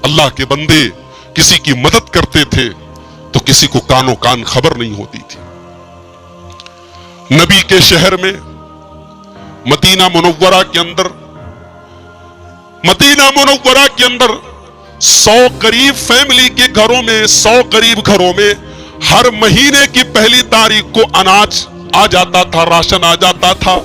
اللہ کے بندے کسی کی مدد کرتے تھے تو کسی کو کانوں کان خبر نہیں ہوتی تھی۔ نبی کے شہر میں مدینہ منورہ کے اندر 100 قریب فیملی کے گھروں میں 100 قریب گھروں میں ہر مہینے کی پہلی تاریخ کو اناج آ جاتا تھا، راشن آ جاتا تھا۔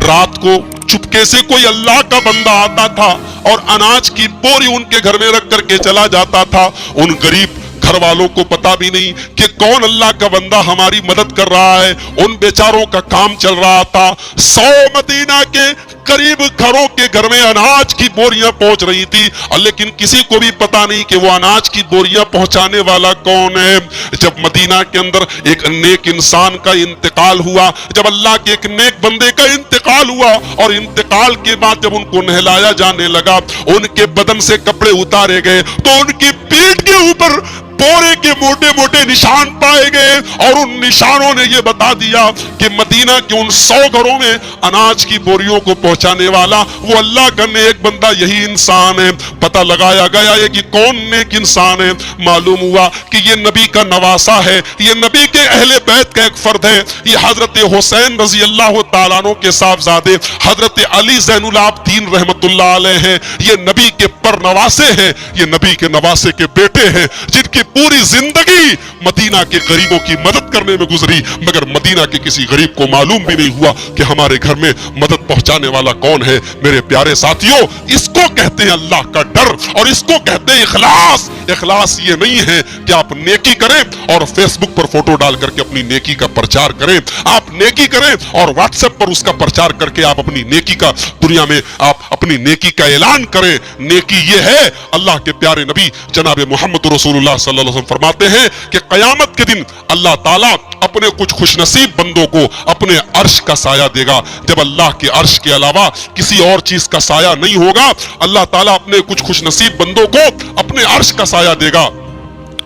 رات کو چپکے سے کوئی اللہ کا بندہ آتا تھا اور اناج کی بوری ان کے گھر میں رکھ کر کے چلا جاتا تھا۔ ان غریب گھر والوں کو پتا بھی نہیں کہ کون اللہ کا بندہ ہماری مدد کر رہا ہے، ان بیچاروں کا کام چل رہا تھا۔ 100 مدینہ کے قریب گھروں کے گھر میں اناج کی بوریاں پہنچ رہی تھی، لیکن کسی کو بھی پتا نہیں کہ وہ اناج کی بوریاں پہنچانے والا کون ہے۔ جب مدینہ کے اندر ایک نیک انسان کا انتقال ہوا، جب اللہ کے ایک نیک بندے کا انتقال ہوا اور انتقال کے بعد جب ان کو نہلایا جانے لگا، ان کے بدن سے کپڑے اتارے گئے تو ان کی پیٹھ کے اوپر بورے کے موٹے موٹے نشان پائے گئے، اور ان نشانوں نے یہ بتا دیا کہ مدینہ کے ان 100 گھروں میں اناج کی بوریوں کو پہنچانے والا وہ اللہ کا نیک بندہ یہی انسان ہے۔ پتہ لگایا گیا ہے کہ کون نیک انسان ہے، معلوم ہوا کہ یہ نبی کا نواسا ہے، یہ نبی کے اہل بیت کا ایک فرد ہے۔ یہ حضرت حسین رضی اللہ تعالیٰ عنہ کے صاحبزادے حضرت علی زین العابدین رحمت اللہ علیہ ہیں۔ یہ نبی کے پر نواسے ہیں، یہ نبی کے نواسے کے بیٹے ہیں، جن کی پوری زندگی مدینہ کے غریبوں کی مدد کرنے میں گزری، مگر مدینہ کے کسی غریب کو معلوم بھی نہیں ہوا کہ ہمارے گھر میں مدد پہنچانے والا کون ہے۔ میرے پیارے ساتھیوں، اس کو کہتے ہیں اللہ کا ڈر، اور اس کو کہتے ہیں اخلاص۔ اخلاص یہ نہیں ہے کہ آپ نیکی کریں اور فیس بک پر فوٹو ڈال کر کے اپنی نیکی کا پرچار کریں، آپ نیکی کریں اور واٹس ایپ پر اس کا پرچار کر کے آپ اپنی نیکی کا دنیا میں آپ اپنی نیکی کا اعلان کریں۔ نیکی یہ ہے، اللہ کے پیارے نبی جناب محمد رسول اللہ صلی اللہ علیہ وسلم فرماتے ہیں کہ قیامت کے دن اللہ تعالیٰ اپنے کچھ خوش نصیب بندوں کو اپنے عرش کا سایہ دے گا۔ جب اللہ کے عرش کے علاوہ کسی اور چیز کا سایہ نہیں ہوگا، اللہ تعالیٰ اپنے کچھ خوش نصیب بندوں کو اپنے عرش کا سایہ دے گا۔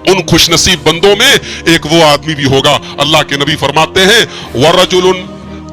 ان خوش نصیب بندوں میں ایک وہ آدمی بھی ہوگا، اللہ کے نبی فرماتے ہیں وَرَجُلٌ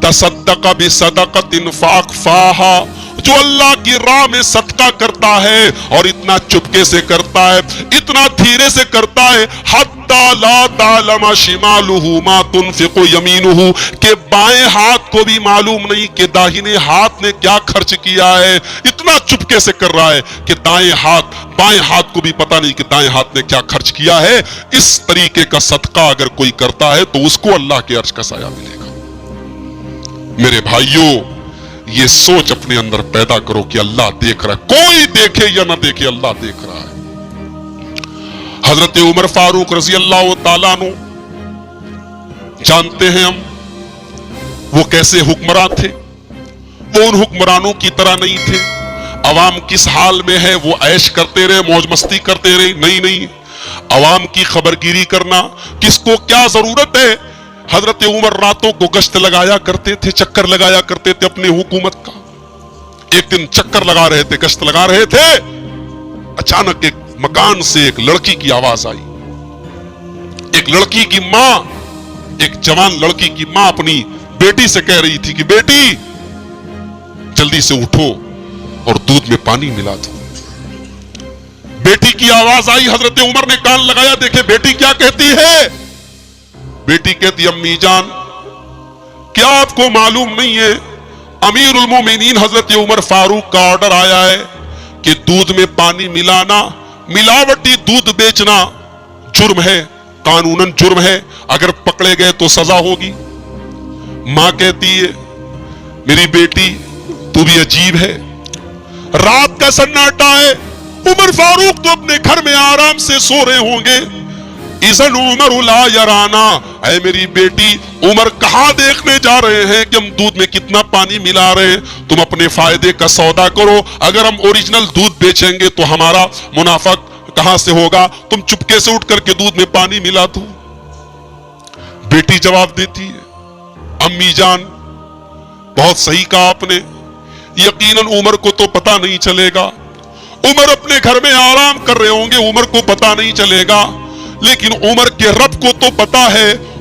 تَصَدَّقَ بِصَدَقَةٍ فَأَخْفَاهَا، جو اللہ کی راہ میں صدقہ کرتا ہے اور اتنا چپکے سے کرتا ہے، اتنا دھیرے سے کرتا ہے، حَتَّى لَا تَعْلَمَ شِمَالُهُ مَا تُنْفِقُ يَمِينُهُ، کہ بائیں ہاتھ کو بھی معلوم نہیں کہ داہنے ہاتھ نے کیا خرچ کیا ہے۔ اتنا چپکے سے کر رہا ہے کہ بائیں ہاتھ کو بھی پتا نہیں کہ دائیں ہاتھ نے کیا خرچ کیا ہے۔ اس طریقے کا صدقہ اگر کوئی کرتا ہے تو اس کو اللہ کے عرش کا سایہ ملے گا۔ میرے بھائیوں، یہ سوچ اپنے اندر پیدا کرو کہ اللہ دیکھ رہا ہے، کوئی دیکھے یا نہ دیکھے اللہ دیکھ رہا ہے۔ حضرت عمر فاروق رضی اللہ تعالیٰ عنہ، جانتے ہیں ہم وہ کیسے حکمران تھے۔ وہ ان حکمرانوں کی طرح نہیں تھے عوام کس حال میں ہے وہ عیش کرتے رہے، موج مستی کرتے رہے، نہیں، عوام کی خبر گیری کرنا، کس کو کیا ضرورت ہے۔ حضرت عمر راتوں کو گشت لگایا کرتے تھے، چکر لگایا کرتے تھے اپنی حکومت کا۔ ایک دن چکر لگا رہے تھے، گشت لگا رہے تھے، اچانک ایک مکان سے ایک لڑکی کی آواز آئی۔ ایک لڑکی کی ماں، ایک جوان لڑکی کی ماں اپنی بیٹی سے کہہ رہی تھی کہ بیٹی جلدی سے اٹھو اور دودھ میں پانی ملا دو۔ بیٹی کی آواز آئی، حضرت عمر نے کان لگایا، دیکھے بیٹی کیا کہتی ہے۔ بیٹی کہتی امی جان، کیا آپ کو معلوم نہیں ہے امیر المومنین حضرت عمر فاروق کا آرڈر آیا ہے کہ دودھ میں پانی ملانا، ملاوٹی دودھ بیچنا جرم ہے، قانوناً جرم ہے، اگر پکڑے گئے تو سزا ہوگی۔ ماں کہتی ہے میری بیٹی تو بھی عجیب ہے، رات کا سناٹا ہے، عمر فاروق تو اپنے گھر میں آرام سے سو رہے ہوں گے، اذن عمر لا یرانا، اے میری بیٹی عمر کہاں دیکھنے جا رہے ہیں کہ ہم دودھ میں کتنا پانی ملا رہے ہیں، تم اپنے فائدے کا سودا کرو، اگر ہم اوریجنل دودھ بیچیں گے تو ہمارا منافع کہاں سے ہوگا، تم چپکے سے اٹھ کر کے دودھ میں پانی ملا دو۔ بیٹی جواب دیتی ہے امی جان بہت صحیح کہا آپ نے، یقیناً عمر کو تو پتا نہیں چلے گا، عمر اپنے گھر میں آرام کر رہے ہوں گے، عمر کو پتا نہیں چلے گا، لیکن عمر کے رب کو تو پتا ہے،